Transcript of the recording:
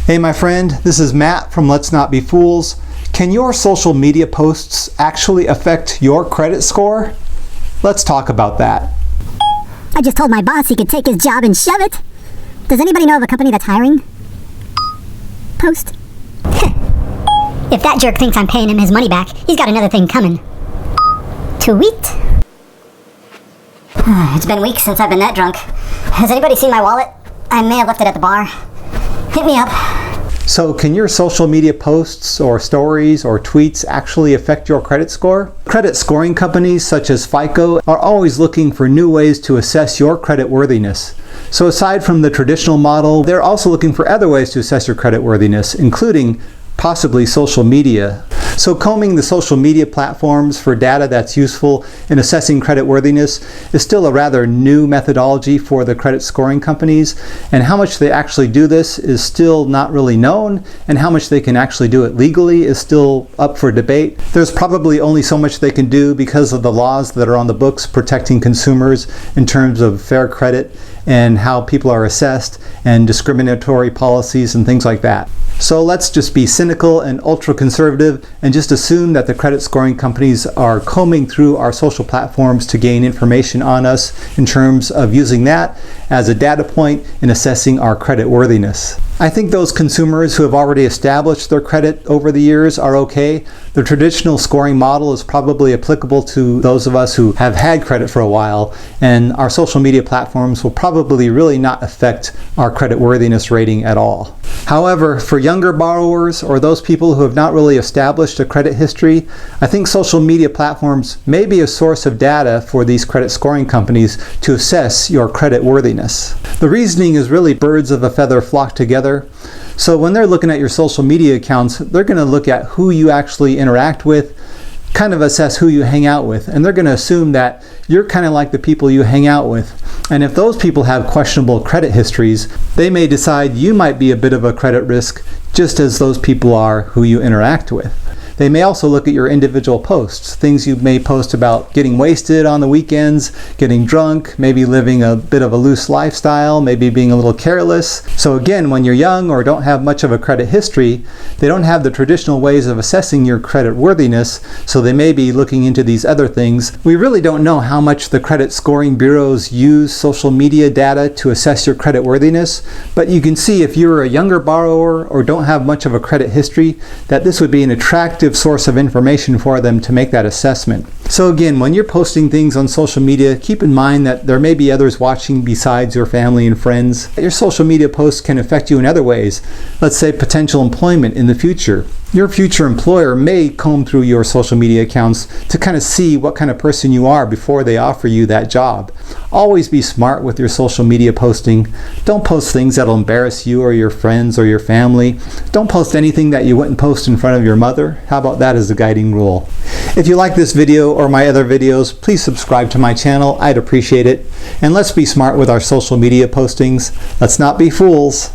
Hey my friend, this is Matt from Let's Not Be Fools. Can your social media posts actually affect your credit score? Let's talk about that. I just told my boss he could take his job and shove it. Does anybody know of a company that's hiring? Post. If that jerk thinks I'm paying him his money back, he's got another thing coming. Tweet. It's been weeks since I've been that drunk. Has anybody seen my wallet? I may have left it at the bar. Hit me up. So can your social media posts or stories or tweets actually affect your credit score? Credit scoring companies such as FICO are always looking for new ways to assess your credit worthiness. So aside from the traditional model, they're also looking for other ways to assess your credit worthiness, including possibly social media. So combing the social media platforms for data that's useful in assessing credit worthiness is still a rather new methodology for the credit scoring companies, and how much they actually do this is still not really known, and how much they can actually do it legally is still up for debate. There's probably only so much they can do because of the laws that are on the books protecting consumers in terms of fair credit and how people are assessed and discriminatory policies and things like that. So let's just be cynical and ultra-conservative and just assume that the credit scoring companies are combing through our social platforms to gain information on us in terms of using that as a data point in assessing our credit worthiness. I think those consumers who have already established their credit over the years are okay. The traditional scoring model is probably applicable to those of us who have had credit for a while, and our social media platforms will probably really not affect our credit worthiness rating at all. However, for younger borrowers or those people who have not really established a credit history, I think social media platforms may be a source of data for these credit scoring companies to assess your credit worthiness. The reasoning is really birds of a feather flock together. So when they're looking at your social media accounts, they're going to look at who you actually interact with, kind of assess who you hang out with, and they're going to assume that you're kind of like the people you hang out with. And if those people have questionable credit histories, they may decide you might be a bit of a credit risk, just as those people are who you interact with. They may also look at your individual posts, things you may post about getting wasted on the weekends, getting drunk, maybe living a bit of a loose lifestyle, maybe being a little careless. So again, when you're young or don't have much of a credit history, they don't have the traditional ways of assessing your credit worthiness, so they may be looking into these other things. We really don't know how much the credit scoring bureaus use social media data to assess your credit worthiness, but you can see if you're a younger borrower or don't have much of a credit history, that this would be an attractive source of information for them to make that assessment. So again, when you're posting things on social media, keep in mind that there may be others watching besides your family and friends. Your social media posts can affect you in other ways. Let's say potential employment in the future. Your future employer may comb through your social media accounts to kind of see what kind of person you are before they offer you that job. Always be smart with your social media posting. Don't post things that'll embarrass you or your friends or your family. Don't post anything that you wouldn't post in front of your mother. How about that as a guiding rule? If you like this video or my other videos, please subscribe to my channel. I'd appreciate it. And let's be smart with our social media postings. Let's not be fools.